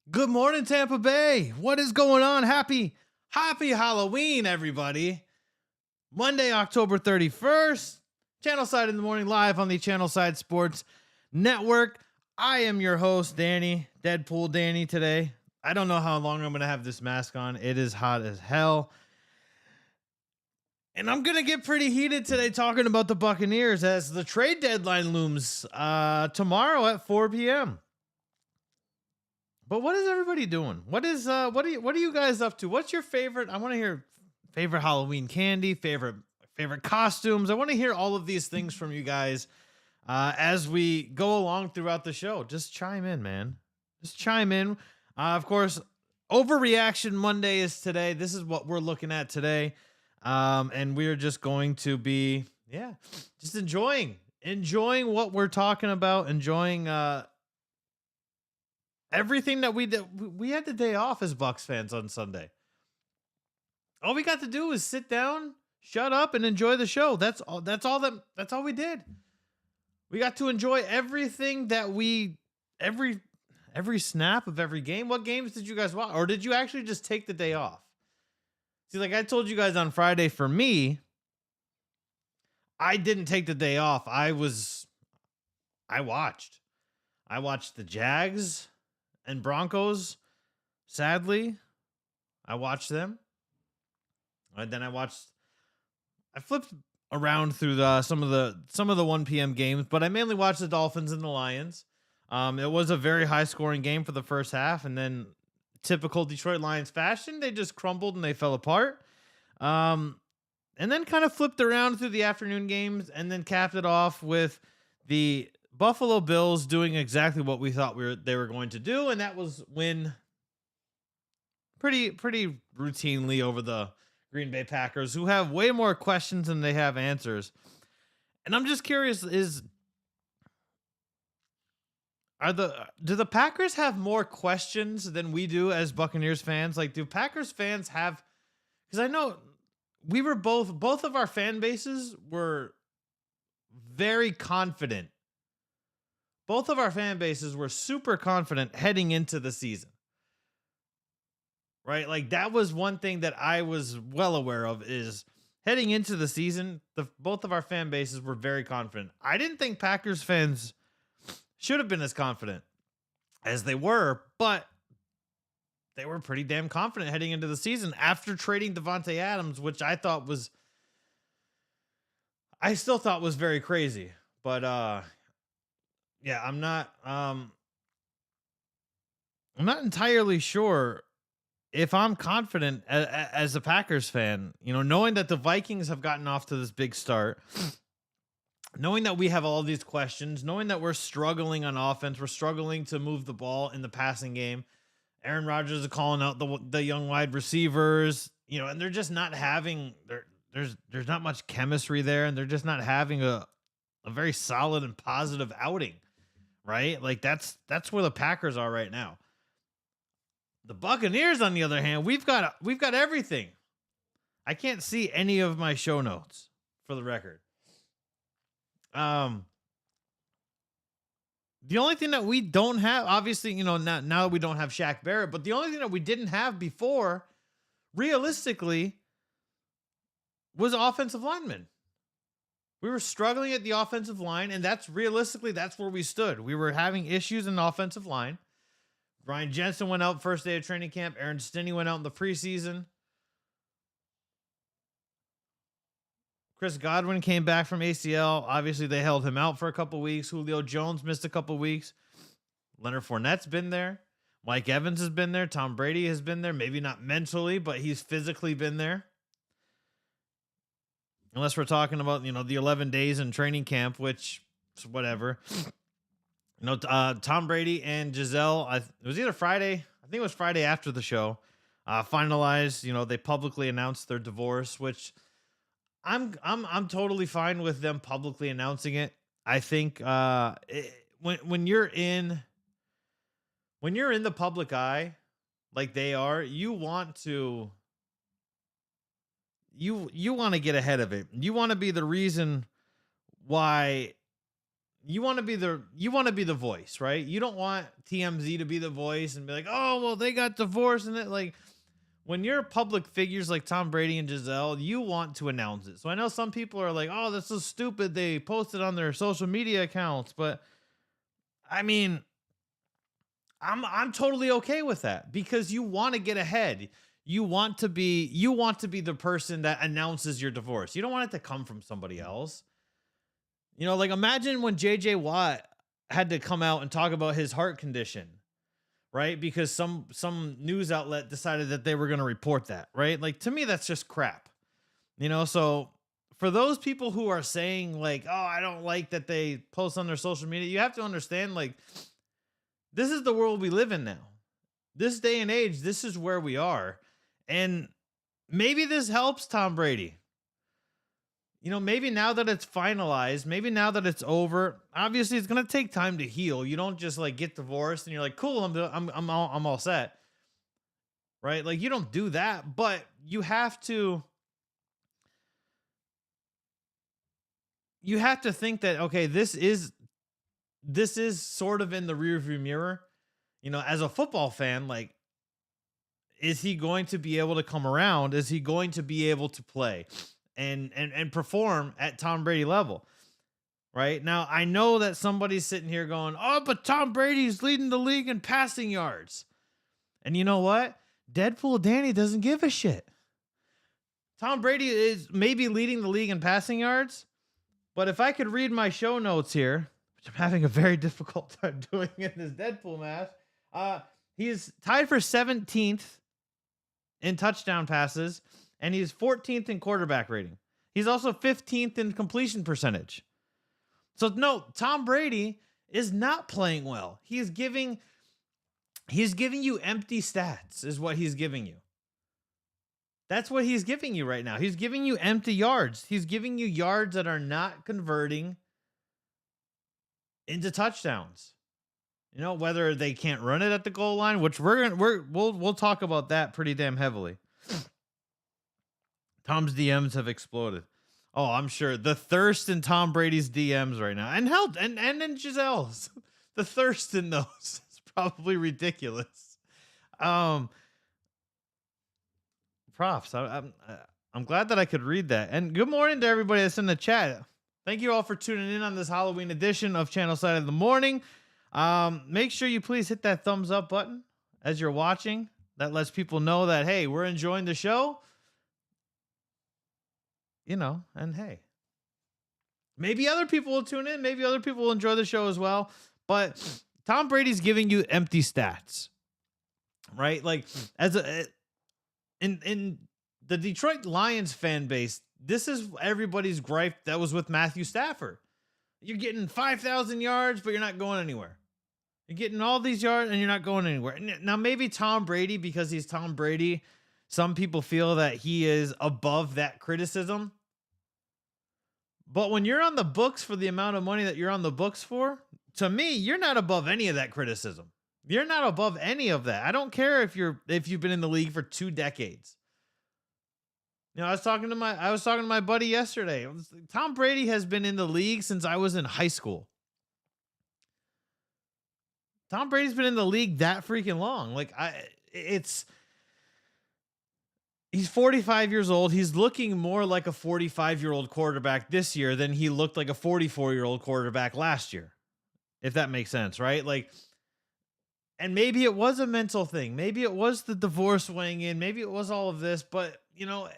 Good morning, Tampa Bay. What is going on? Happy Halloween, everybody. Monday, October 31st. Channelside in the morning, live on the Channelside Sports Network. I am your host, Danny, Deadpool Danny, today. I don't know how long I'm going to have this mask on. It is hot as hell. And I'm going to get pretty heated today talking about the Buccaneers as the trade deadline looms tomorrow at 4 p.m. But what is everybody doing? What are you guys up to? What's your favorite? I want to hear favorite Halloween candy, favorite costumes. I want to hear all of these things from you guys as we go along throughout the show. Just chime in, man. Just chime in. Of course, overreaction Monday is today. This is what we're looking at today. And we're just going to be, just enjoying what we're talking about, enjoying everything that we did. We had the day off as Bucks fans on Sunday. All we got to do is sit down, shut up, and enjoy the show. That's all we did. We got to enjoy everything that every snap of every game. What games did you guys watch? Or did you actually just take the day off? See, like I told you guys on Friday, for me, I didn't take the day off. I watched the Jags and Broncos. Sadly, I watched them. And then I flipped around through some of the 1 p.m. games, but I mainly watched the Dolphins and the Lions. It was a very high scoring game for the first half, and then typical Detroit Lions fashion, they just crumbled and they fell apart. And then kind of flipped around through the afternoon games and then capped it off with the Buffalo Bills doing exactly what we thought they were going to do, and that was win pretty routinely over the Green Bay Packers, who have way more questions than they have answers. And I'm just curious, do the Packers have more questions than we do as Buccaneers fans? Like, do Packers fans have, because I know we were both of our fan bases were very confident. Both of our fan bases were super confident heading into the season. Right? Like, that was one thing that I was well aware of, is heading into the season, both of our fan bases were very confident. I didn't think Packers fans should have been as confident as they were, but they were pretty damn confident heading into the season after trading Devontae Adams, which I still thought was very crazy. But I'm not entirely sure if I'm confident as a Packers fan, knowing that the Vikings have gotten off to this big start, knowing that we have all these questions, knowing that we're struggling on offense, we're struggling to move the ball in the passing game. Aaron Rodgers is calling out the young wide receivers, and they're just not having there's not much chemistry there, and they're just not having a very solid and positive outing, right? Like that's where the Packers are right now. The Buccaneers, on the other hand, we've got everything. I can't see any of my show notes, for the record. The only thing that we don't have, obviously, now we don't have Shaq Barrett, but the only thing that we didn't have before, realistically, was offensive linemen. We were struggling at the offensive line, and that's where we stood. We were having issues in the offensive line. Ryan Jensen went out first day of training camp. Aaron Stinney went out in the preseason. Chris Godwin came back from ACL. Obviously, they held him out for a couple weeks. Julio Jones missed a couple weeks. Leonard Fournette's been there. Mike Evans has been there. Tom Brady has been there. Maybe not mentally, but he's physically been there. Unless we're talking about, the 11 days in training camp, which is whatever. Tom Brady and Giselle, it was either Friday. I think it was Friday after the show. Finalized, they publicly announced their divorce, which I'm totally fine with them publicly announcing it. I think when you're in the public eye, like they are, you want to get ahead of it. You want to be the reason why you want to be the voice, right? You don't want TMZ to be the voice and be like, oh well, they got divorced, and it like when you're public figures like Tom Brady and Giselle, you want to announce it. So I know some people are like, oh, that's so stupid. They posted on their social media accounts, but I mean, I'm totally okay with that because you want to get ahead. You want to be the person that announces your divorce. You don't want it to come from somebody else. You know, like imagine when JJ Watt had to come out and talk about his heart condition, right? Because some news outlet decided that they were going to report that, right? Like to me that's just crap. You know, so for those people who are saying like, "Oh, I don't like that they post on their social media." You have to understand like this is the world we live in now. This day and age, this is where we are. And maybe this helps Tom Brady. You know, maybe now that it's finalized, maybe now that it's over, obviously it's going to take time to heal. You don't just like get divorced and you're like, "Cool, I'm all set." Right? Like you don't do that, but you have to think that okay, this is sort of in the rearview mirror. You know, as a football fan, like is he going to be able to come around? Is he going to be able to play and perform at Tom Brady level? Right? Now, I know that somebody's sitting here going, "Oh, but Tom Brady's leading the league in passing yards." And you know what? Deadpool Danny doesn't give a shit. Tom Brady is maybe leading the league in passing yards, but if I could read my show notes here, which I'm having a very difficult time doing in this Deadpool mask, he's tied for 17th in touchdown passes, and he's 14th in quarterback rating. He's also 15th in completion percentage. So no, Tom Brady is not playing well. He's giving you empty stats is what he's giving you. That's what he's giving you right now. He's giving you empty yards. He's giving you yards that are not converting into touchdowns. You know, whether they can't run it at the goal line, which we'll talk about that pretty damn heavily. Tom's DMs have exploded. Oh, I'm sure the thirst in Tom Brady's DMs right now, and hell, and in Giselle's, the thirst in those is probably ridiculous. Props. I'm glad that I could read that. And good morning to everybody that's in the chat. Thank you all for tuning in on this Halloween edition of Channelside in the Morning. Make sure you please hit that thumbs up button as you're watching. That lets people know that, hey, we're enjoying the show. You know, and hey, maybe other people will tune in. Maybe other people will enjoy the show as well. But Tom Brady's giving you empty stats, right? Like in the Detroit Lions fan base, this is everybody's gripe that was with Matthew Stafford. You're getting 5,000 yards, but you're not going anywhere. You're getting all these yards and you're not going anywhere. Now, maybe Tom Brady, because he's Tom Brady, some people feel that he is above that criticism. But when you're on the books for the amount of money that you're on the books for, to me, you're not above any of that criticism. You're not above any of that. I don't care if you've been in the league for 2 decades. You know, I was talking to my buddy yesterday. Tom Brady has been in the league since I was in high school. Tom Brady's been in the league that freaking long. Like he's 45 years old. He's looking more like a 45-year-old quarterback this year than he looked like a 44-year-old quarterback last year. If that makes sense, right? Like, and maybe it was a mental thing. Maybe it was the divorce weighing in. Maybe it was all of this, but you know,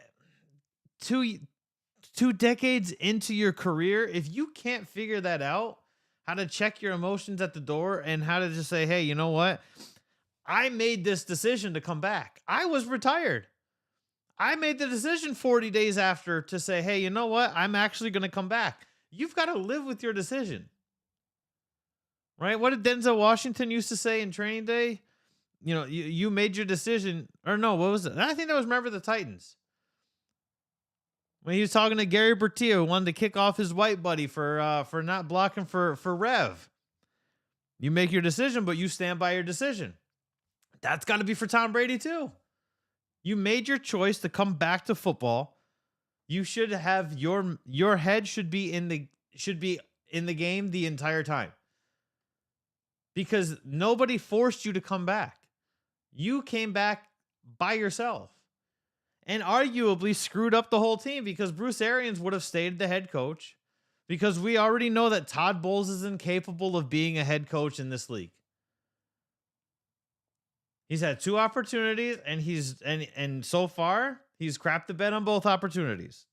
two decades into your career, if you can't figure that out, how to check your emotions at the door and how to just say, hey, you know what? I made this decision to come back. I was retired. I made the decision 40 days after to say, hey, you know what? I'm actually going to come back. You've got to live with your decision. Right? What did Denzel Washington used to say in Training Day? You know, you made your decision. Or no, what was it? I think that was Remember the Titans. When he was talking to Gary Bertia, who wanted to kick off his white buddy for not blocking for Rev. You make your decision, but you stand by your decision. That's got to be for Tom Brady too. You made your choice to come back to football. You should have your head should be in the game the entire time because nobody forced you to come back. You came back by yourself and arguably screwed up the whole team because Bruce Arians would have stayed the head coach because we already know that Todd Bowles is incapable of being a head coach in this league. He's had 2 opportunities and so far he's crapped the bed on both opportunities.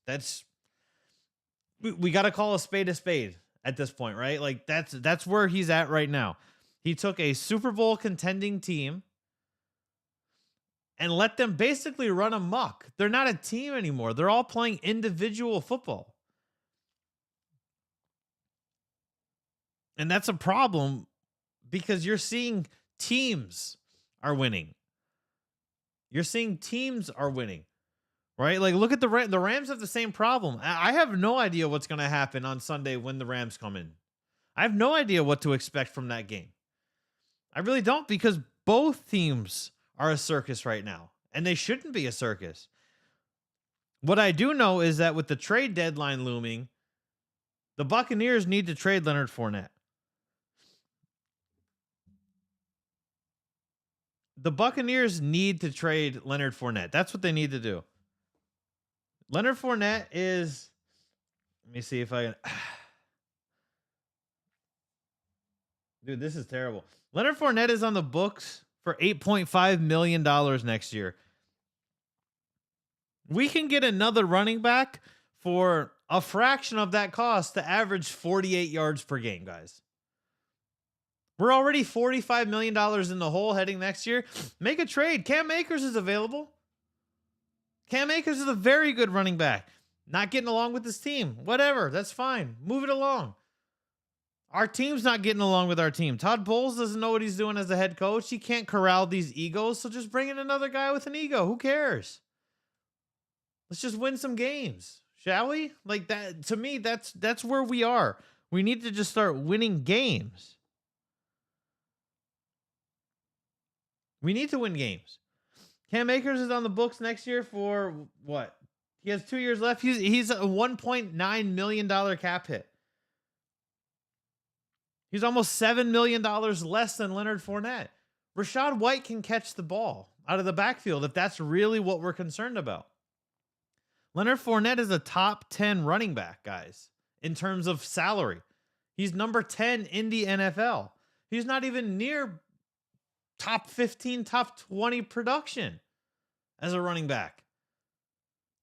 We got to call a spade at this point, right? Like that's where he's at right now. He took a Super Bowl contending team and let them basically run amok. They're not a team anymore. They're all playing individual football. And that's a problem because you're seeing teams are winning. You're seeing teams are winning, right? Like look at the Rams have the same problem. I have no idea what's going to happen on Sunday when the Rams come in. I have no idea what to expect from that game. I really don't because both teams are a circus right now and they shouldn't be a circus. What I do know is that with the trade deadline looming, the Buccaneers need to trade Leonard Fournette. The Buccaneers need to trade Leonard Fournette. That's what they need to do. Leonard Fournette is, let me see if I can. Dude, this is terrible. Leonard Fournette is on the books for $8.5 million next year. We can get another running back for a fraction of that cost to average 48 yards per game, guys. We're already $45 million in the hole heading next year. Make a trade. Cam Akers is available. Cam Akers is a very good running back. Not getting along with his team. Whatever. That's fine. Move it along. Our team's not getting along with our team. Todd Bowles doesn't know what he's doing as a head coach. He can't corral these egos, so just bring in another guy with an ego. Who cares? Let's just win some games, shall we? Like that, to me, that's where we are. We need to just start winning games. We need to win games. Cam Akers is on the books next year for what? He has 2 years left. He's a $1.9 million cap hit. He's almost $7 million less than Leonard Fournette. Rachaad White can catch the ball out of the backfield if that's really what we're concerned about. Leonard Fournette is a top 10 running back, guys, in terms of salary. He's number 10 in the NFL. He's not even near top 15, top 20 production as a running back.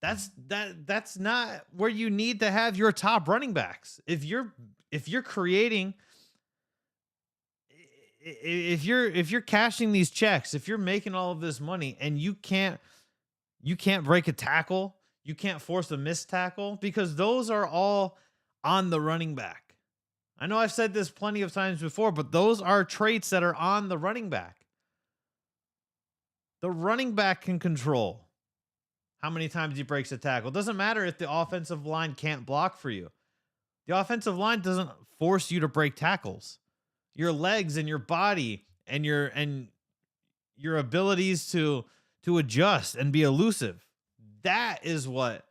That's not where you need to have your top running backs. If you're creating, if you're cashing these checks, if you're making all of this money and you can't break a tackle, you can't force a missed tackle, because those are all on the running back. I know I've said this plenty of times before, but those are traits that are on the running back. The running back can control how many times he breaks a tackle. It doesn't matter if the offensive line can't block for you. The offensive line doesn't force you to break tackles. Your legs and your body and your abilities to adjust and be elusive, that is what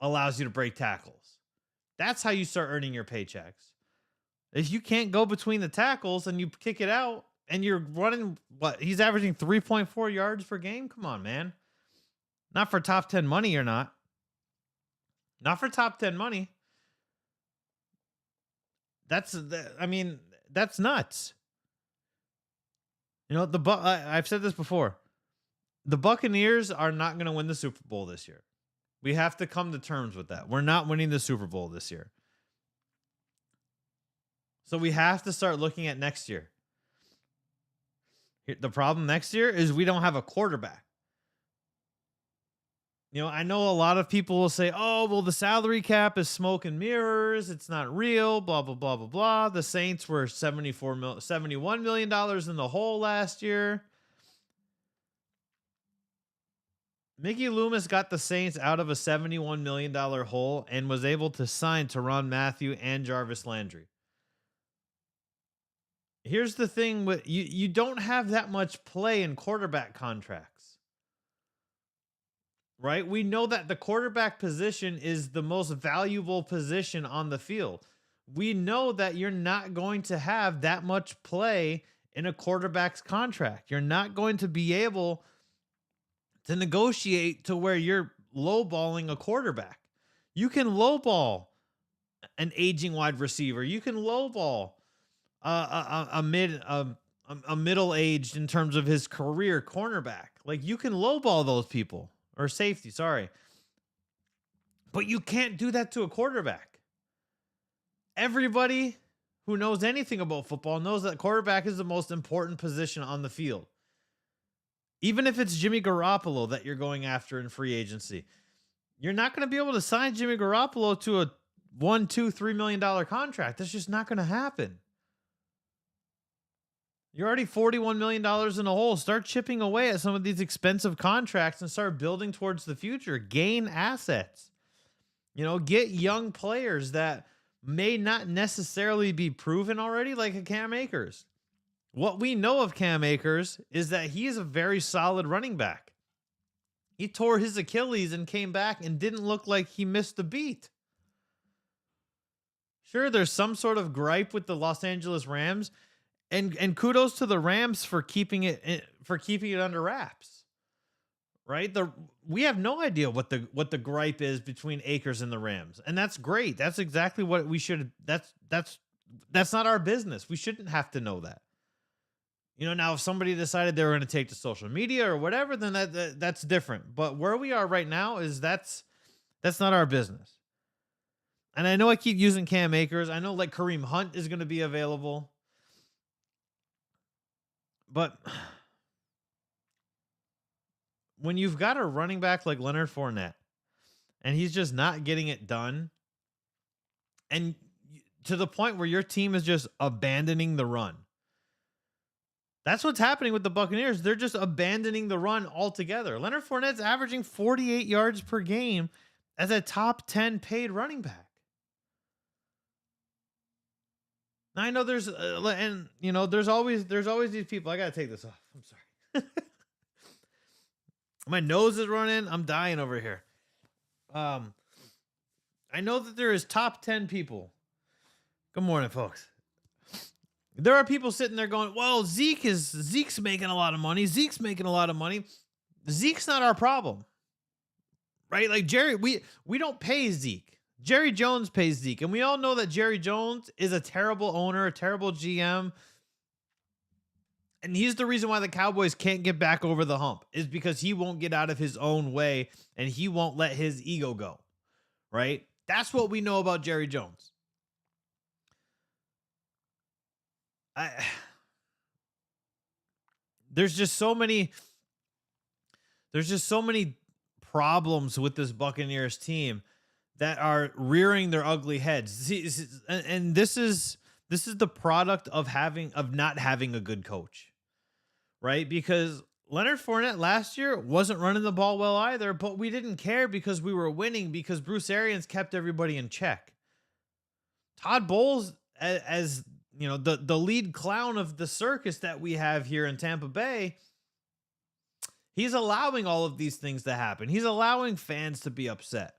allows you to break tackles. That's how you start earning your paychecks. If you can't go between the tackles and you kick it out and you're running, what, he's averaging 3.4 yards per game? Come on, man. Not for top 10 money, you're not. Not for top 10 money. That's nuts. You know, I've said this before. The Buccaneers are not going to win the Super Bowl this year. We have to come to terms with that. We're not winning the Super Bowl this year. So we have to start looking at next year. The problem next year is we don't have a quarterback. You know, I know a lot of people will say, oh, well, the salary cap is smoke and mirrors. It's not real, blah, blah, blah, blah, blah. The Saints were $71 million in the hole last year. Mickey Loomis got the Saints out of a $71 million hole and was able to sign Tyrann Mathieu and Jarvis Landry. Here's the thing with you don't have that much play in quarterback contracts. right? We know that the quarterback position is the most valuable position on the field. We know that you're not going to have that much play in a quarterback's contract. You're not going to be able to negotiate to where you're lowballing a quarterback. You can lowball an aging wide receiver. You can lowball a middle aged in terms of his career cornerback. Like you can lowball those people or safety. Sorry, but you can't do that to a quarterback. Everybody who knows anything about football knows that quarterback is the most important position on the field. Even if it's Jimmy Garoppolo that you're going after in free agency, you're not going to be able to sign Jimmy Garoppolo to a $1, $2, $3 million contract. That's just not going to happen. You're already $41 million in a hole. Start chipping away at some of these expensive contracts and start building towards the future. Gain assets. Get young players that may not necessarily be proven already, like a Cam Akers. What we know of Cam Akers is that he is a very solid running back. He tore his Achilles and came back and didn't look like he missed a beat. Sure, there's some sort of gripe with the Los Angeles Rams, and kudos to the Rams for keeping it under wraps. Right? We have no idea what the gripe is between Akers and the Rams, and that's great. That's exactly what we should. That's not our business. We shouldn't have to know that. Now if somebody decided they were going to take to social media or whatever, then that's different. But where we are right now is that's not our business. And I know I keep using Cam Akers. I know like Kareem Hunt is going to be available. But when you've got a running back like Leonard Fournette and he's just not getting it done, and to the point where your team is just abandoning the run. That's what's happening with the Buccaneers. They're just abandoning the run altogether. Leonard Fournette's averaging 48 yards per game as a top 10 paid running back. Now, I know there's there's always these people. I got to take this off. I'm sorry. My nose is running. I'm dying over here. I know that there is top 10 people. Good morning, folks. There are people sitting there going, well, Zeke's making a lot of money. Zeke's making a lot of money. Zeke's not our problem. Right? Like Jerry, we don't pay Zeke. Jerry Jones pays Zeke. And we all know that Jerry Jones is a terrible owner, a terrible GM. And he's the reason why the Cowboys can't get back over the hump, is because he won't get out of his own way and he won't let his ego go. Right? That's what we know about Jerry Jones. There's just so many problems with this Buccaneers team that are rearing their ugly heads. See, and this is the product of not having a good coach, right? Because Leonard Fournette last year wasn't running the ball well either, but we didn't care because we were winning, because Bruce Arians kept everybody in check. Todd Bowles, as the lead clown of the circus that we have here in Tampa Bay, he's allowing all of these things to happen. He's allowing fans to be upset.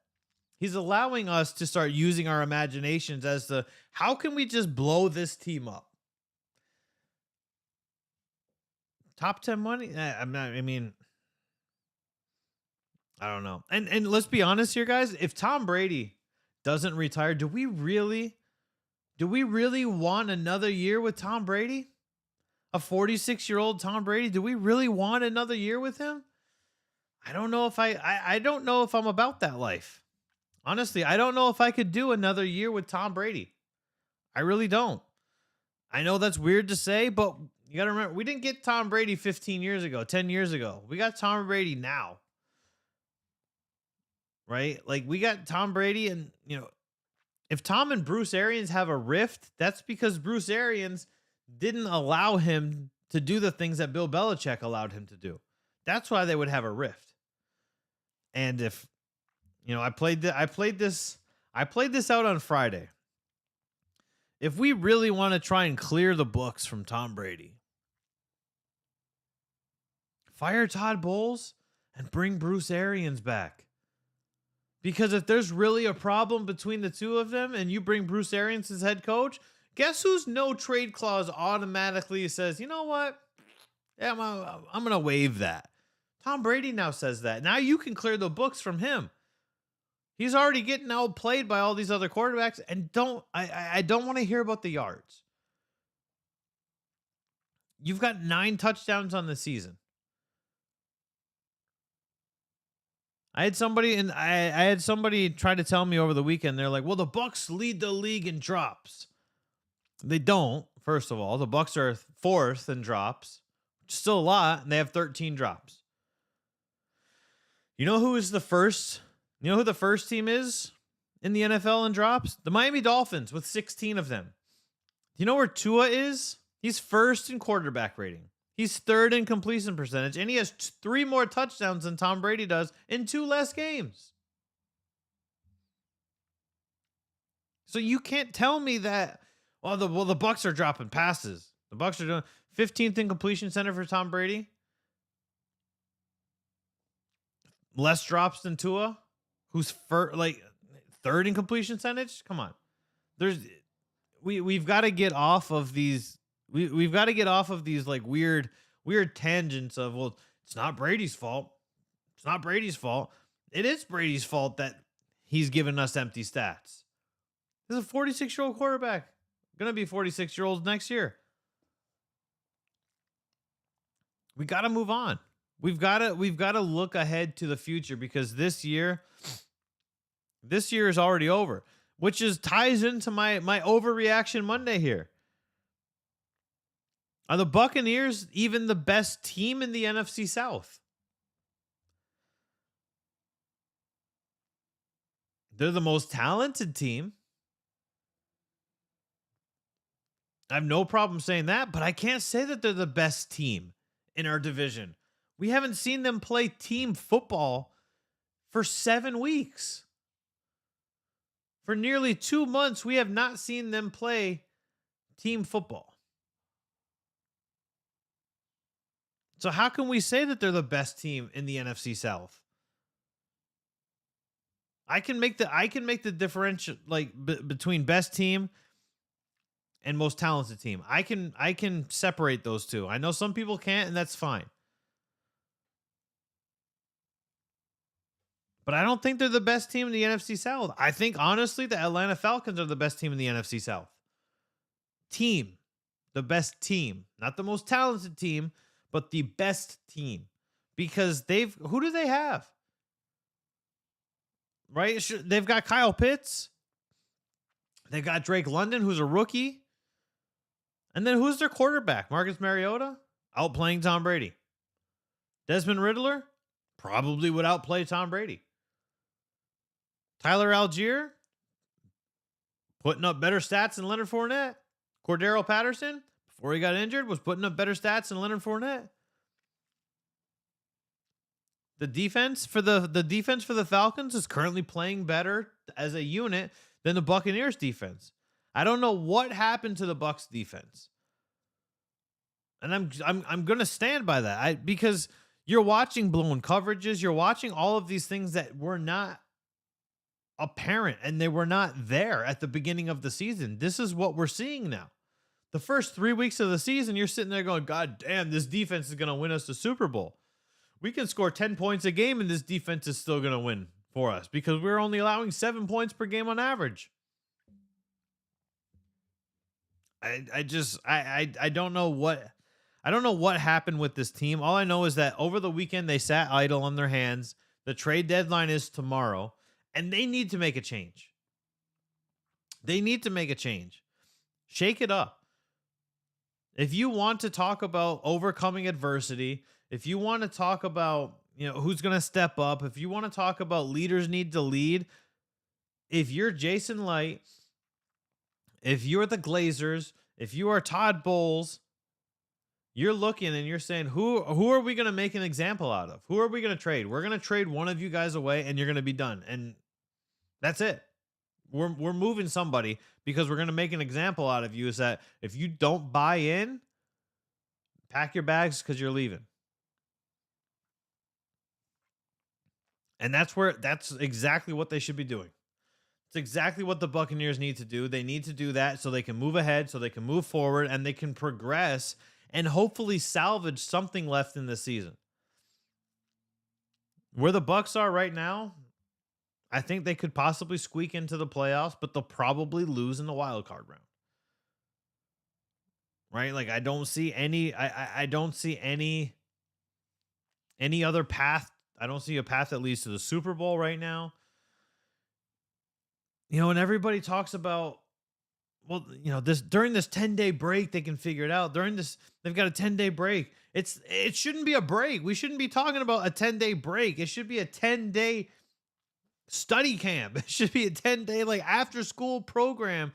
He's allowing us to start using our imaginations as to how can we just blow this team up. Top 10 money? I don't know. And let's be honest here, guys. If Tom Brady doesn't retire, do we really want another year with Tom Brady? A 46-year-old Tom Brady? Do we really want another year with him? I don't know if I don't know if I'm about that life. Honestly, I don't know if I could do another year with Tom Brady. I really don't. I know that's weird to say, but you got to remember, we didn't get Tom Brady 15 years ago, 10 years ago. We got Tom Brady now. Right? Like, we got Tom Brady, and, if Tom and Bruce Arians have a rift, that's because Bruce Arians didn't allow him to do the things that Bill Belichick allowed him to do. That's why they would have a rift. And if, I played this out on Friday. If we really want to try and clear the books from Tom Brady, fire Todd Bowles and bring Bruce Arians back. Because if there's really a problem between the two of them and you bring Bruce Arians as head coach, guess whose no trade clause automatically says, you know what? Yeah, I'm going to waive that. Tom Brady now says that. Now you can clear the books from him. He's already getting outplayed by all these other quarterbacks, and I don't want to hear about the yards. You've got 9 touchdowns on the season. I had somebody try to tell me over the weekend. They're like, "Well, the Bucks lead the league in drops." They don't. First of all, the Bucks are 4th in drops, which is still a lot, and they have 13 drops. You know who is the first? You know who the first team is in the NFL in drops? The Miami Dolphins with 16 of them. You know where Tua is? He's 1st in quarterback rating. He's 3rd in completion percentage, and he has 3 more touchdowns than Tom Brady does in 2 less games. So you can't tell me that, the Bucks are dropping passes. The Bucks are doing 15th in completion center for Tom Brady. Less drops than Tua, who's 3rd in completion percentage. Come on. We've got to get off of these. We've got to get off of these like weird tangents of, well, it's not Brady's fault. It's not Brady's fault. It is Brady's fault that he's given us empty stats. This is a 46-year-old quarterback. Going to be 46-year-olds next year. We got to move on. We've got to look ahead to the future, because this year is already over, which ties into my overreaction Monday here. Are the Buccaneers even the best team in the NFC South? They're the most talented team. I have no problem saying that, but I can't say that they're the best team in our division. We haven't seen them play team football for 7 weeks. For nearly 2 months, we have not seen them play team football. So how can we say that they're the best team in the NFC South? I can make the differential between best team and most talented team. I can separate those two. I know some people can't, and that's fine. But I don't think they're the best team in the NFC South. I think, honestly, the Atlanta Falcons are the best team in the NFC South. Team. The best team. Not the most talented team, but the best team. Because who do they have? Right? They've got Kyle Pitts. They've got Drake London, who's a rookie. And then who's their quarterback? Marcus Mariota? Outplaying Tom Brady. Desmond Riddler? Probably would outplay Tom Brady. Tyler Algier? Putting up better stats than Leonard Fournette. Cordero Patterson, before he got injured, was putting up better stats than Leonard Fournette. The defense for the Falcons is currently playing better as a unit than the Buccaneers defense. I don't know what happened to the Bucs defense. And I'm going to stand by that. Because you're watching blown coverages, you're watching all of these things that were not apparent and they were not there at the beginning of the season. This is what we're seeing now. The first 3 weeks of the season, you're sitting there going, God damn, this defense is going to win us the Super Bowl. We can score 10 points a game and this defense is still going to win for us because we're only allowing 7 points per game on average. I don't know what happened with this team. All I know is that over the weekend they sat idle on their hands. The trade deadline is tomorrow, and they need to make a change. They need to make a change. Shake it up. If you want to talk about overcoming adversity, if you want to talk about, who's going to step up, if you want to talk about leaders need to lead, if you're Jason Light, if you're the Glazers, if you are Todd Bowles, you're looking and you're saying, who are we going to make an example out of? Who are we going to trade? We're going to trade one of you guys away and you're going to be done. And that's it. We're moving somebody because we're going to make an example out of you. Is that if you don't buy in, pack your bags because you're leaving. And that's exactly what they should be doing. It's exactly what the Buccaneers need to do. They need to do that so they can move ahead, so they can move forward, and they can progress and hopefully salvage something left in the season. Where the Bucks are right now, I think they could possibly squeak into the playoffs, but they'll probably lose in the wild card round. Right? Like I don't see any I don't see any other path. I don't see a path that leads to the Super Bowl right now. And everybody talks about, well, this during this 10-day break, they can figure it out. During this, they've got a 10-day break. It shouldn't be a break. We shouldn't be talking about a 10-day break. It should be a 10-day study camp. It should be a 10-day like after school program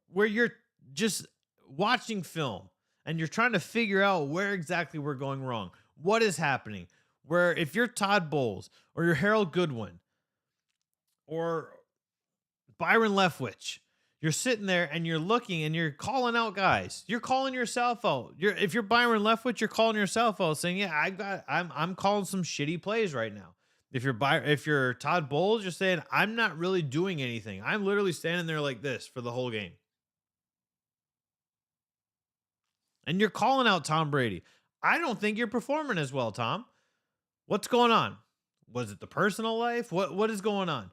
where you're just watching film and you're trying to figure out where exactly we're going wrong. What is happening? Where if you're Todd Bowles or you're Harold Goodwin or Byron Leftwich, you're sitting there and you're looking and you're calling out guys. You're calling yourself out. If you're Byron Leftwich, you're calling yourself out, saying, "Yeah, I'm calling some shitty plays right now." If you're Todd Bowles, you're saying, "I'm not really doing anything. I'm literally standing there like this for the whole game." And you're calling out Tom Brady. I don't think you're performing as well, Tom. What's going on? Was it the personal life? What is going on?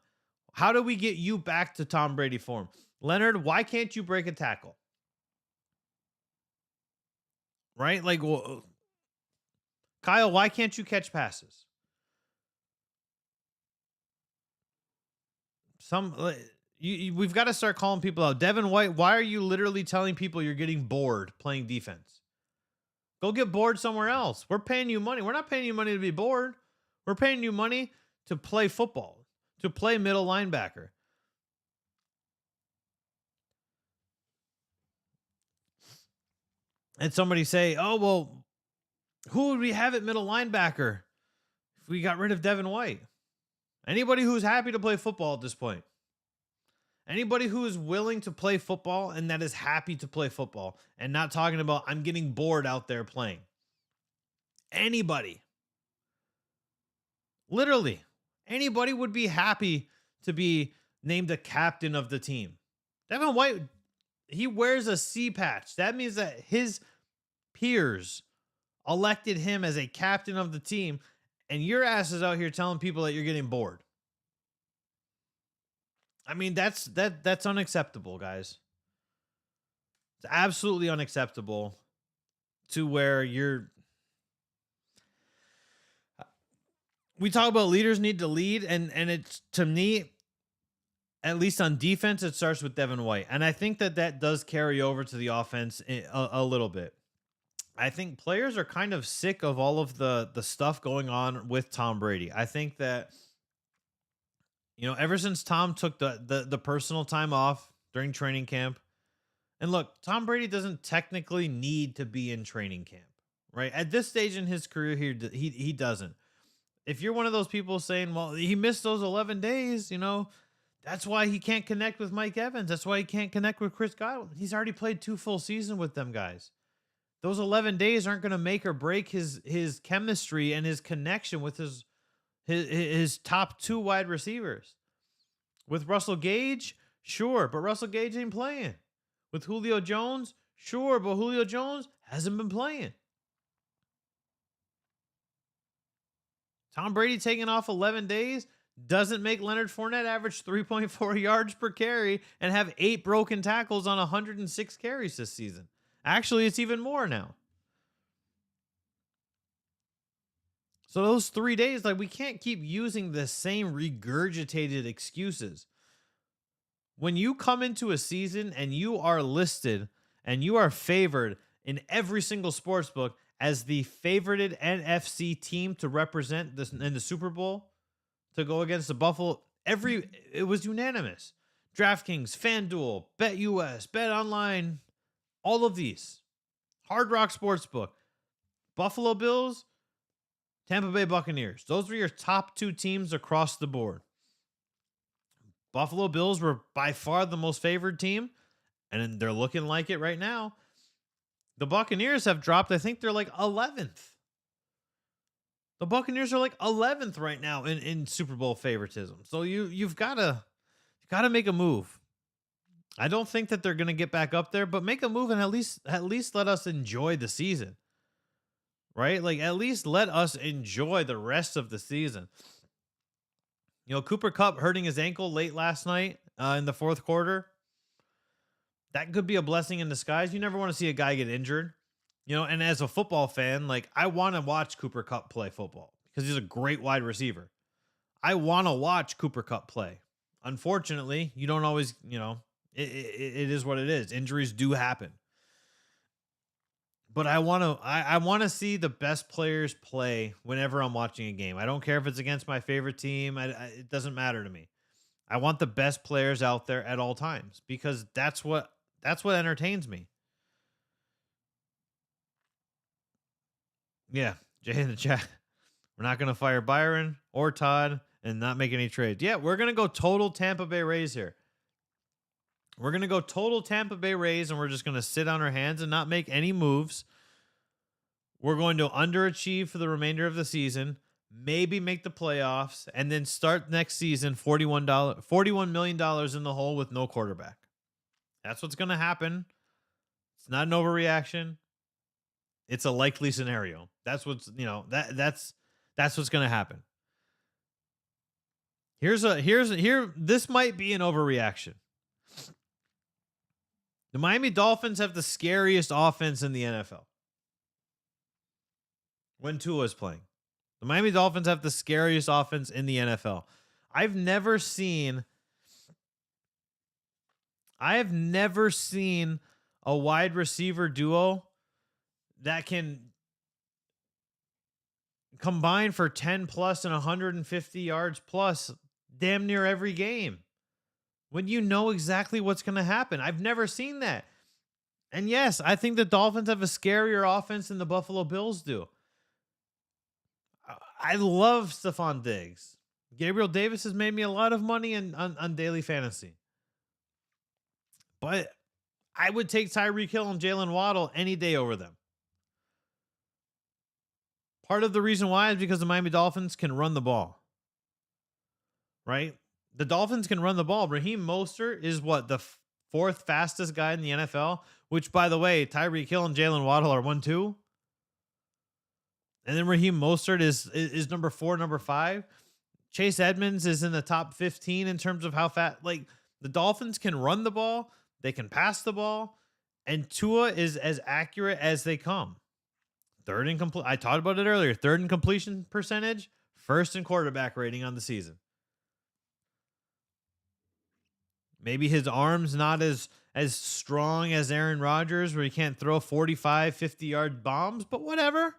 How do we get you back to Tom Brady form? Leonard, why can't you break a tackle? Right? Like, well, Kyle, why can't you catch passes? We've got to start calling people out. Devin White, why are you literally telling people you're getting bored playing defense? Go get bored somewhere else. We're paying you money. We're not paying you money to be bored. We're paying you money to play football, to play middle linebacker. And somebody say, "Oh, well, who would we have at middle linebacker if we got rid of Devin White?" Anybody who's happy to play football at this point. Anybody who is willing to play football and that is happy to play football and not talking about, "I'm getting bored out there playing." Anybody. Literally. Anybody would be happy to be named a captain of the team. Devin White, he wears a C patch. That means that his peers elected him as a captain of the team, and your ass is out here telling people that you're getting bored. I mean, that's unacceptable, guys. It's absolutely unacceptable to where we talk about leaders need to lead, and it's, to me, at least on defense, it starts with Devin White. And I think that does carry over to the offense a little bit. I think players are kind of sick of all of the stuff going on with Tom Brady. I think that, ever since Tom took the personal time off during training camp, and look, Tom Brady doesn't technically need to be in training camp, right? At this stage in his career, he doesn't. If you're one of those people saying, "Well, he missed those 11 days, that's why he can't connect with Mike Evans. That's why he can't connect with Chris Godwin." He's already played 2 full seasons with them guys. Those 11 days aren't going to make or break his chemistry and his connection with his top 2 wide receivers. With Russell Gage, sure, but Russell Gage ain't playing. With Julio Jones, sure, but Julio Jones hasn't been playing. Tom Brady taking off 11 days doesn't make Leonard Fournette average 3.4 yards per carry and have 8 broken tackles on 106 carries this season. Actually, it's even more now. So those 3 days, we can't keep using the same regurgitated excuses. When you come into a season and you are listed and you are favored in every single sports book as the favorited NFC team to represent this in the Super Bowl, to go against the Buffalo, it was unanimous. DraftKings, FanDuel, BetUS, BetOnline, all of these. Hard Rock Sportsbook, Buffalo Bills, Tampa Bay Buccaneers. Those were your top 2 teams across the board. Buffalo Bills were by far the most favored team, and they're looking like it right now. The Buccaneers have dropped, I think they're like 11th. The Buccaneers are like 11th right now in Super Bowl favoritism. So you've gotta make a move. I don't think that they're gonna get back up there, but make a move and at least let us enjoy the season. Right? Like at least let us enjoy the rest of the season. Cooper Cup hurting his ankle late last night in the fourth quarter. That could be a blessing in disguise. You never want to see a guy get injured. And as a football fan, like I want to watch Cooper Cup play football because he's a great wide receiver. I want to watch Cooper Cup play. Unfortunately, you don't always, it is what it is. Injuries do happen. But I want to see the best players play whenever I'm watching a game. I don't care if it's against my favorite team. It doesn't matter to me. I want the best players out there at all times because that's what entertains me. Yeah, Jay in the chat. We're not going to fire Byron or Todd and not make any trades. Yeah, we're going to go total Tampa Bay Rays here. We're going to go total Tampa Bay Rays, and we're just going to sit on our hands and not make any moves. We're going to underachieve for the remainder of the season, maybe make the playoffs, and then start next season $41 million in the hole with no quarterback. That's what's going to happen. It's not an overreaction. It's a likely scenario. That's what's, that's what's going to happen. This might be an overreaction. The Miami Dolphins have the scariest offense in the NFL. When Tua is playing. The Miami Dolphins have the scariest offense in the NFL. I've never seen a wide receiver duo that can combine for 10 plus and 150 yards plus damn near every game. When you know exactly what's going to happen. I've never seen that. And yes, I think the Dolphins have a scarier offense than the Buffalo Bills do. I love Stephon Diggs. Gabriel Davis has made me a lot of money on daily fantasy. But I would take Tyreek Hill and Jalen Waddle any day over them. Part of the reason why is because the Miami Dolphins can run the ball. Right? The Dolphins can run the ball. Raheem Mostert is the fourth fastest guy in the NFL, which, by the way, Tyreek Hill and Jalen Waddle are 1-2. And then Raheem Mostert is number 4, number 5. Chase Edmonds is in the top 15 in terms of how fast. Like, the Dolphins can run the ball, they can pass the ball, and Tua is as accurate as they come. Third in complete. I talked about it earlier. Third in completion percentage, first in quarterback rating on the season. Maybe his arm's not as strong as Aaron Rodgers, where he can't throw 45, 50-yard bombs, but whatever.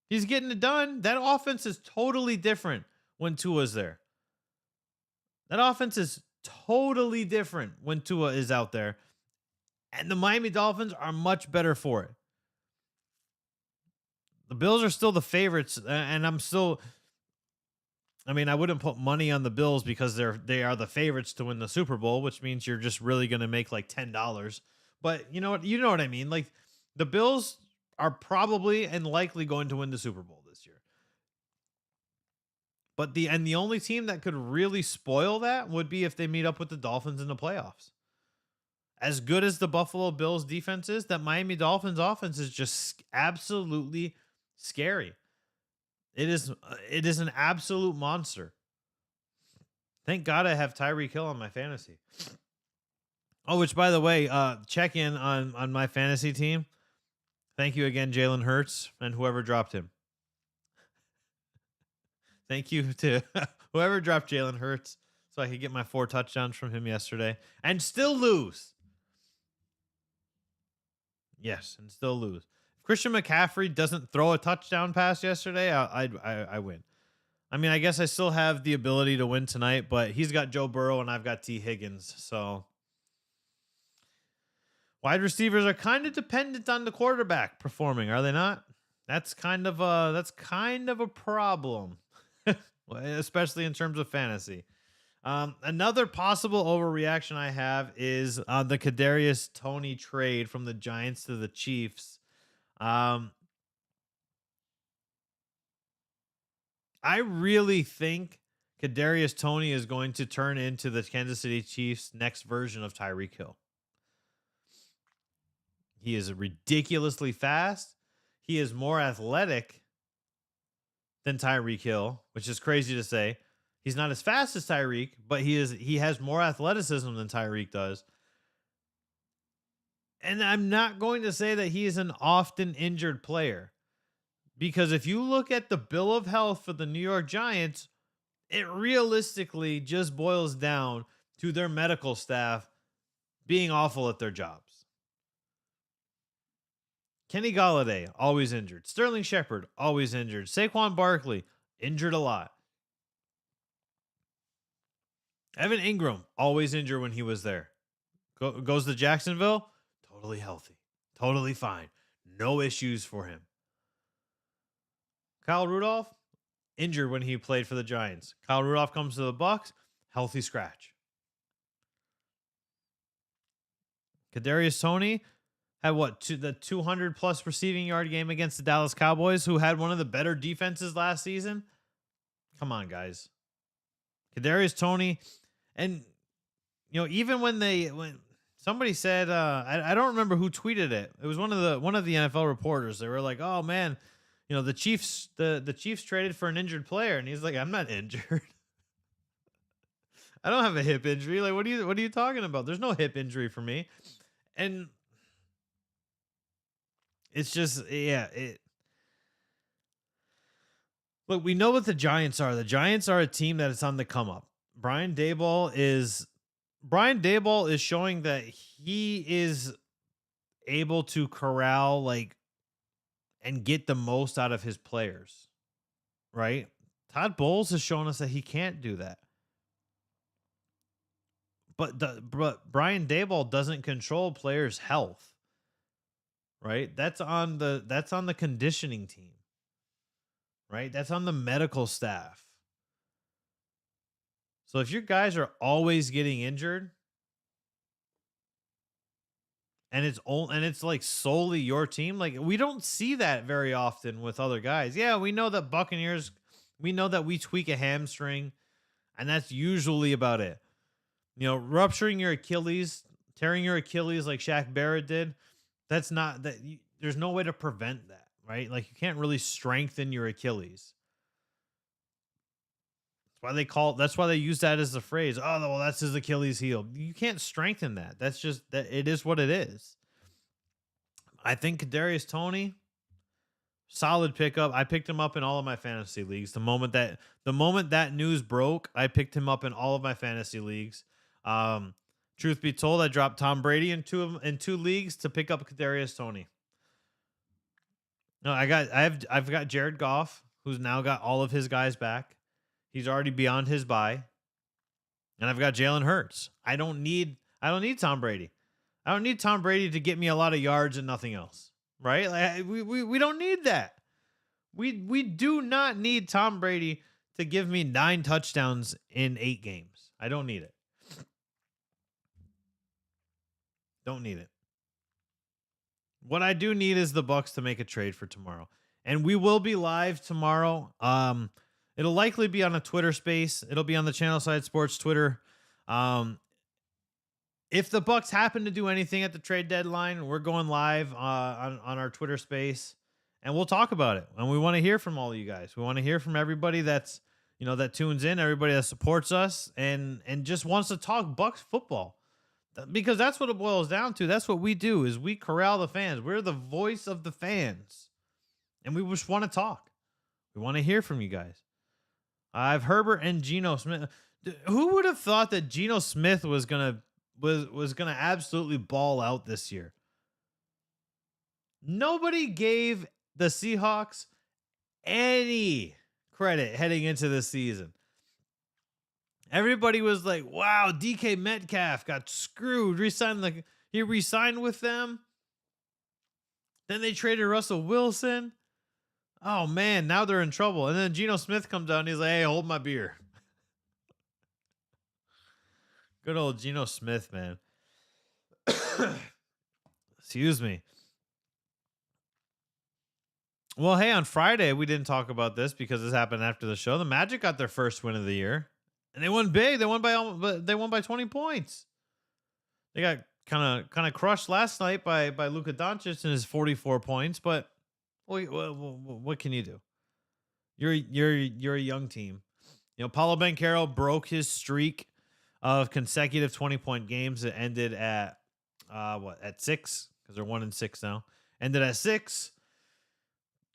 He's getting it done. That offense is totally different when Tua's there. That offense is totally different when Tua is out there. And the Miami Dolphins are much better for it. The Bills are still the favorites, and I wouldn't put money on the Bills because they are the favorites to win the Super Bowl, which means you're just really going to make like $10. But you know what I mean? Like, the Bills are probably and likely going to win the Super Bowl this year. But the only team that could really spoil that would be if they meet up with the Dolphins in the playoffs. As good as the Buffalo Bills defense is, that Miami Dolphins offense is just absolutely scary. It is an absolute monster. Thank God I have Tyreek Hill on my fantasy. Oh, which, by the way, check in on my fantasy team. Thank you again, Jalen Hurts, and whoever dropped him. Thank you to whoever dropped Jalen Hurts so I could get my 4 touchdowns from him yesterday and still lose. Yes, and still lose. If Christian McCaffrey doesn't throw a touchdown pass yesterday, I win. I mean, I guess I still have the ability to win tonight, but he's got Joe Burrow and I've got T. Higgins, so wide receivers are kind of dependent on the quarterback performing, are they not? That's kind of a problem, especially in terms of fantasy. Another possible overreaction I have is the Kadarius Toney trade from the Giants to the Chiefs. I really think Kadarius Toney is going to turn into the Kansas City Chiefs' next version of Tyreek Hill. He is ridiculously fast. He is more athletic than Tyreek Hill, which is crazy to say. He's not as fast as Tyreek, but he has more athleticism than Tyreek does. And I'm not going to say that he is an often injured player, because if you look at the bill of health for the New York Giants, it realistically just boils down to their medical staff being awful at their jobs. Kenny Galladay, always injured. Sterling Shepard, always injured. Saquon Barkley, injured a lot. Evan Ingram, always injured when he was there. Goes to Jacksonville, totally healthy, totally fine. No issues for him. Kyle Rudolph, injured when he played for the Giants. Kyle Rudolph comes to the Bucs, healthy scratch. Kadarius Toney had the 200 plus receiving yard game against the Dallas Cowboys, who had one of the better defenses last season. Come on, guys. Kadarius Toney, and even when somebody said, I don't remember who tweeted it. It was one of the NFL reporters. They were like, "Oh man, the Chiefs traded for an injured player," and he's like, "I'm not injured. I don't have a hip injury. Like, what are you talking about? There's no hip injury for me." And it's just, look, we know what the Giants are. The Giants are a team that is on the come up. Brian Daboll is showing that he is able to corral and get the most out of his players, right? Todd Bowles has shown us that he can't do that. But Brian Daboll doesn't control players' health, right? That's on the conditioning team, right? That's on the medical staff. So if your guys are always getting injured, and it's like solely your team, like we don't see that very often with other guys. Yeah, we know that Buccaneers, we know that we tweak a hamstring, and that's usually about it. Rupturing your Achilles, tearing your Achilles like Shaq Barrett did, that's not that. There's no way to prevent that, right? Like you can't really strengthen your Achilles. That's why they use that as the phrase. Oh, well, that's his Achilles heel. You can't strengthen that. That's just that. It is what it is. I think Kadarius Toney, solid pickup. I picked him up in all of my fantasy leagues. The moment that news broke, I picked him up in all of my fantasy leagues. Truth be told, I dropped Tom Brady in two leagues to pick up Kadarius Toney. No, I've got Jared Goff, who's now got all of his guys back. He's already beyond his bye. And I've got Jalen Hurts. I don't need Tom Brady. I don't need Tom Brady to get me a lot of yards and nothing else. Right? Like, we don't need that. We do not need Tom Brady to give me 9 touchdowns in 8 games. I don't need it. Don't need it. What I do need is the Bucs to make a trade for tomorrow. And we will be live tomorrow. It'll likely be on a Twitter space. It'll be on the Channelside Sports Twitter. If the Bucs happen to do anything at the trade deadline, we're going live on our Twitter space, and we'll talk about it. And we want to hear from all of you guys. We want to hear from everybody that tunes in, everybody that supports us, and just wants to talk Bucs football, because that's what it boils down to. That's what we do, is we corral the fans. We're the voice of the fans, and we just want to talk. We want to hear from you guys. I've Herbert and Geno Smith. Who would have thought that Geno Smith was gonna absolutely ball out this year? Nobody gave the Seahawks any credit heading into this season. Everybody was like, "Wow, DK Metcalf got screwed. He re-signed with them. Then they traded Russell Wilson. Oh man, now they're in trouble." And then Geno Smith comes out and he's like, "Hey, hold my beer." Good old Geno Smith, man. Excuse me. Well, hey, on Friday we didn't talk about this because this happened after the show. The Magic got their first win of the year, and they won big. They won by 20 points. They got kind of crushed last night by Luka Doncic and his 44 points. But what can you do? You're a young team. You know, Paulo Banchero broke his streak of consecutive 20-point games. It ended at at 6, because they're 1-6 now. Ended at 6.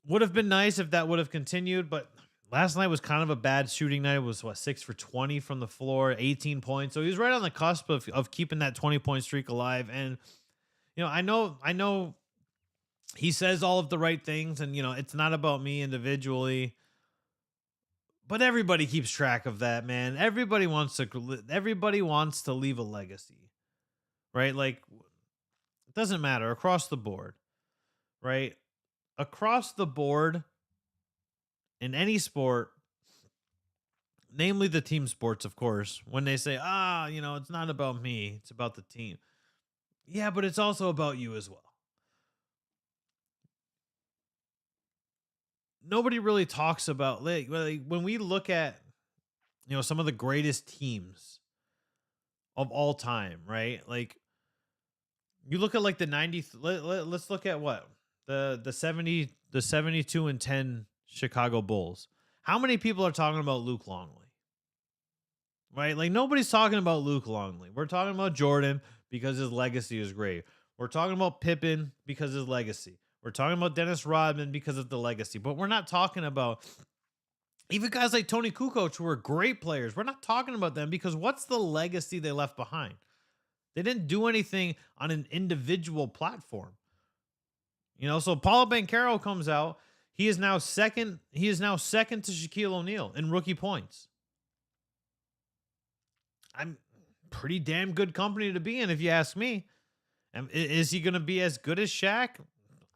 Would have been nice if that would have continued, but last night was kind of a bad shooting night. It was 6 for 20 from the floor, 18 points. So he was right on the cusp of keeping that 20-point streak alive. And I know he says all of the right things, and it's not about me individually, but everybody keeps track of that, man. Everybody wants to leave a legacy, right? Like, it doesn't matter across the board, right? Across the board in any sport, namely the team sports, of course, when they say, it's not about me, it's about the team. Yeah, but it's also about you as well. Nobody really talks about, like when we look at, some of the greatest teams of all time, right? Like, you look at like the 90, let's look at what? The 72-10 Chicago Bulls. How many people are talking about Luke Longley? Right? Like, nobody's talking about Luke Longley. We're talking about Jordan because his legacy is great. We're talking about Pippen because of his legacy. We're talking about Dennis Rodman because of the legacy. But we're not talking about even guys like Tony Kukoc, who are great players. We're not talking about them because what's the legacy they left behind? They didn't do anything on an individual platform. So Paulo Banchero comes out. He is now second. He is now second to Shaquille O'Neal in rookie points. I'm pretty damn good company to be in, if you ask me. And is he going to be as good as Shaq?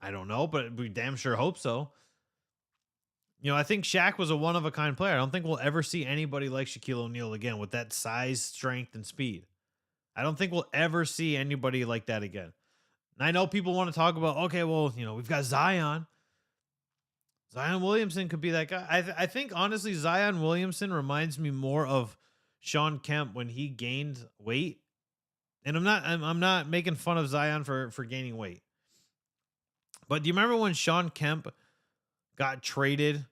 I don't know, but we damn sure hope so. I think Shaq was a one-of-a-kind player. I don't think we'll ever see anybody like Shaquille O'Neal again with that size, strength, and speed. I don't think we'll ever see anybody like that again. And I know people want to talk about, okay, well, we've got Zion. Zion Williamson could be that guy. I think, honestly, Zion Williamson reminds me more of Sean Kemp when he gained weight. And I'm not making fun of Zion for gaining weight. But do you remember when Sean Kemp got traded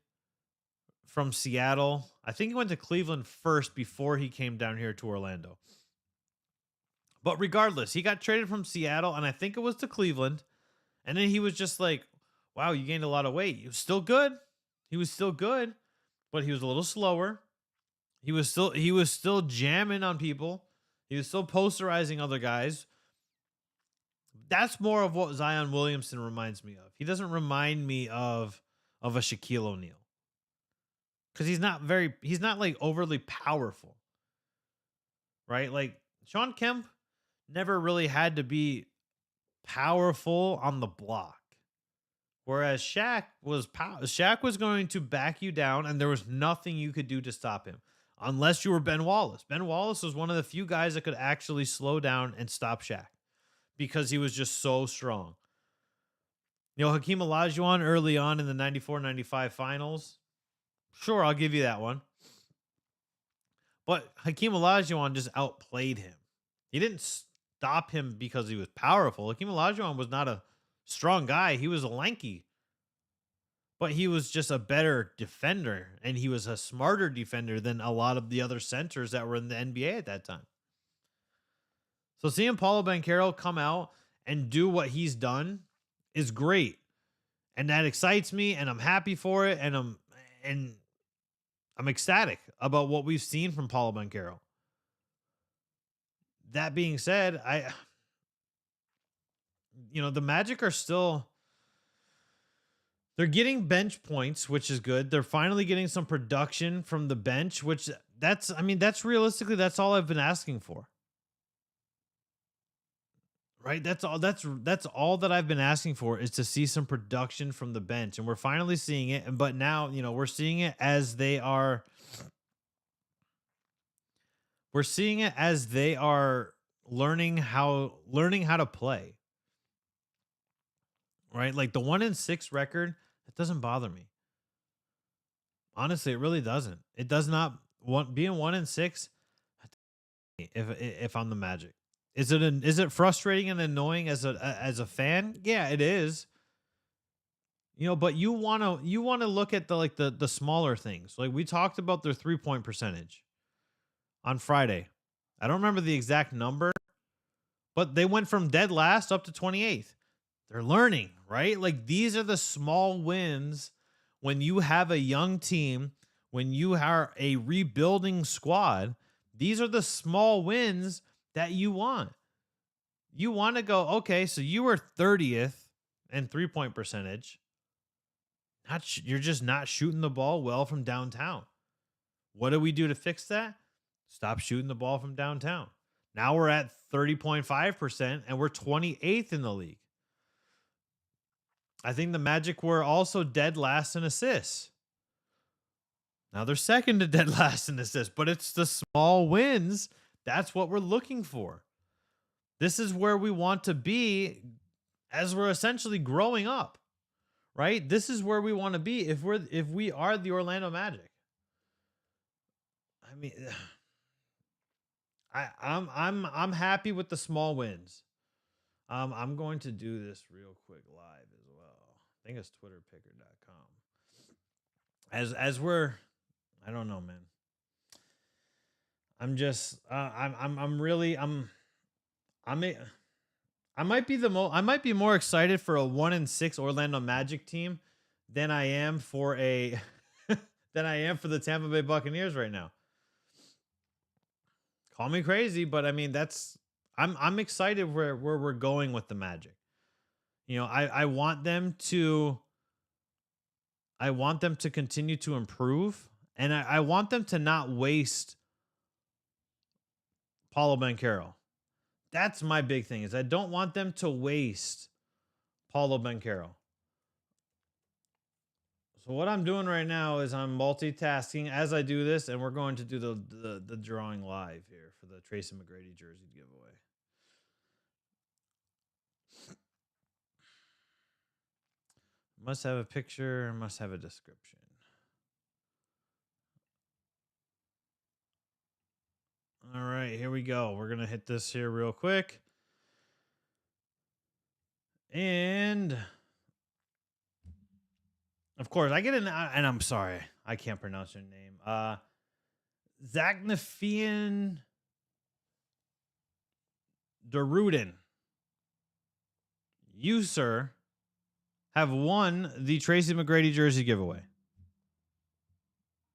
from Seattle? I think he went to Cleveland first before he came down here to Orlando. But regardless, he got traded from Seattle, and I think it was to Cleveland. And then he was just like, wow, you gained a lot of weight. He was still good. But he was a little slower. He was still jamming on people. He was still posterizing other guys. That's more of what Zion Williamson reminds me of. He doesn't remind me of a Shaquille O'Neal. Because he's not like overly powerful. Right? Like, Sean Kemp never really had to be powerful on the block. Whereas Shaq was going to back you down, and there was nothing you could do to stop him. Unless you were Ben Wallace. Ben Wallace was one of the few guys that could actually slow down and stop Shaq because he was just so strong. Hakeem Olajuwon early on in the 94-95 finals. Sure, I'll give you that one. But Hakeem Olajuwon just outplayed him. He didn't stop him because he was powerful. Hakeem Olajuwon was not a strong guy. He was lanky. But he was just a better defender, and he was a smarter defender than a lot of the other centers that were in the NBA at that time. So seeing Paulo Banchero come out and do what he's done is great. And that excites me, and I'm happy for it, and I'm ecstatic about what we've seen from Paulo Banchero. That being said, the Magic are still, they're getting bench points, which is good. They're finally getting some production from the bench, which that's realistically, that's all I've been asking for. Right? That's all that I've been asking for, is to see some production from the bench. And we're finally seeing it. But now, we're seeing it as they are learning how to play. Right? Like the 1-6 record It doesn't bother me. Honestly, it really doesn't. It does not want being 1-6 if I'm the Magic. Is it frustrating and annoying as a fan? Yeah, it is. But you wanna look at the smaller things. Like we talked about their 3-point percentage on Friday. I don't remember the exact number, but they went from dead last up to 28th. They're learning, right? Like these are the small wins when you have a young team, when you are a rebuilding squad. These are the small wins that you want. You want to go, okay, so you were 30th in 3-point percentage. You're just not shooting the ball well from downtown. What do we do to fix that? Stop shooting the ball from downtown. Now we're at 30.5% and we're 28th in the league. I think the Magic were also dead last in assists. Now they're second to dead last in assists, but it's the small wins. That's what we're looking for. This is where we want to be as we're essentially growing up, right? This is where we want to be if we are the Orlando Magic. I mean, I'm happy with the small wins. I'm going to do this real quick live as well. I think it's twitterpicker.com. As we're, I don't know, man. I'm just I'm really I might be more excited for a 1-6 Orlando Magic team than I am for a than I am for the Tampa Bay Buccaneers right now. Call me crazy, but I mean I'm excited where we're going with the Magic. I want them to continue to improve, and I want them to not waste Paulo Banchero. That's my big thing, is I don't want them to waste Paulo Banchero. So what I'm doing right now is I'm multitasking as I do this, and we're going to do the drawing live here for the Tracy McGrady jersey giveaway. Must have a picture, must have a description. All right, here we go. We're going to hit this here real quick. And of course, I get and I'm sorry, I can't pronounce your name. Zagnafian Derudin. You, sir, have won the Tracy McGrady jersey giveaway.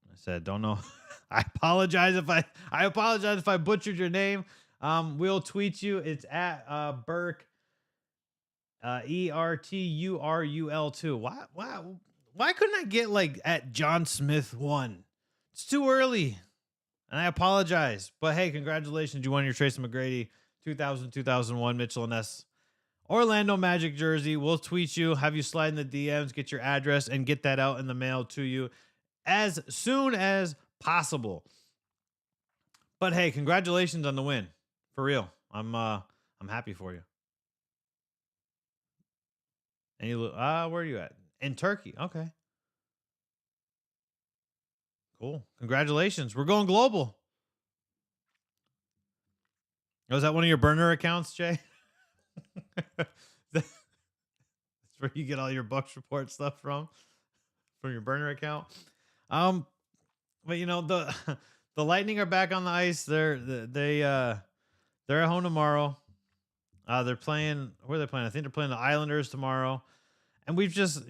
I said, don't know. I apologize if I butchered your name. We'll tweet you. It's at Burke ERTURUL2. Why couldn't I get like at John Smith 1? It's too early. And I apologize. But hey, congratulations. You won your Tracy McGrady 2000-2001 Mitchell & Ness Orlando Magic jersey. We'll tweet you, have you slide in the DMs, get your address, and get that out in the mail to you as soon as possible. But hey, congratulations on the win. For real. I'm happy for you. And you where are you at? In Turkey. Okay. Cool. Congratulations. We're going global. Was that one of your burner accounts, Jay? That's where you get all your Bucks Report stuff from your burner account. But the the Lightning are back on the ice. They're at home tomorrow. They're playing. Where are they playing? I think they're playing the Islanders tomorrow. And we've just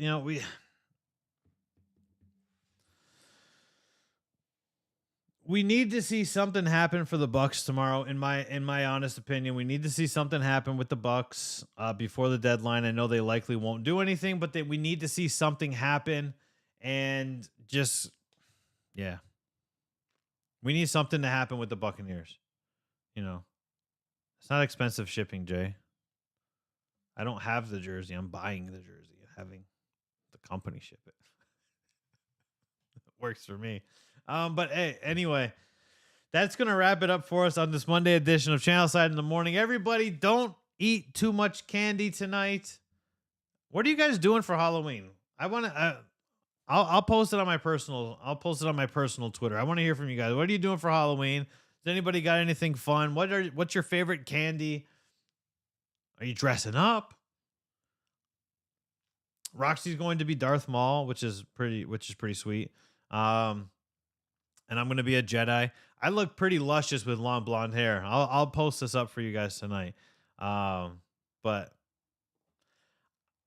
we need to see something happen for the Bucks tomorrow. In my honest opinion, we need to see something happen with the Bucks before the deadline. I know they likely won't do anything, but we need to see something happen, and just we need something to happen with the Buccaneers. It's not expensive shipping, Jay. I don't have the jersey. I'm buying the jersey and having the company ship it. It works for me. But hey, anyway, that's going to wrap it up for us on this Monday edition of Channelside in the Morning. Everybody, don't eat too much candy tonight. What are you guys doing for Halloween? I want to. I'll post it on my personal. I'll post it on my personal Twitter. I want to hear from you guys. What are you doing for Halloween? Does anybody got anything fun? What's your favorite candy? Are you dressing up? Roxy's going to be Darth Maul, which is pretty sweet. Um, and I'm going to be a Jedi. I look pretty luscious with long blonde hair. I'll post this up for you guys tonight. But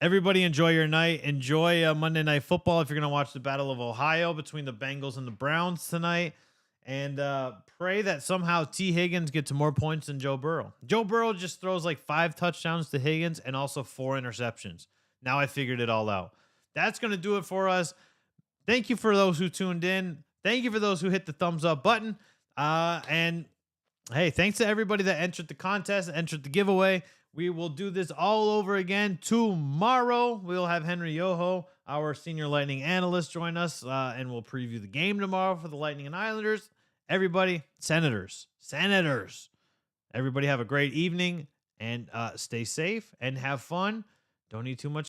everybody enjoy your night. Enjoy Monday Night Football if you're going to watch the Battle of Ohio between the Bengals and the Browns tonight. And pray that somehow T. Higgins gets more points than Joe Burrow. Joe Burrow just throws like 5 touchdowns to Higgins and also 4 interceptions. Now I figured it all out. That's going to do it for us. Thank you for those who tuned in. Thank you for those who hit the thumbs up button. And hey, thanks to everybody that entered the contest, entered the giveaway. We will do this all over again tomorrow. We'll have Henry Yoho, our senior Lightning analyst, join us, and we'll preview the game tomorrow for the Lightning and Islanders. Everybody, Senators. Everybody have a great evening and stay safe and have fun. Don't eat too much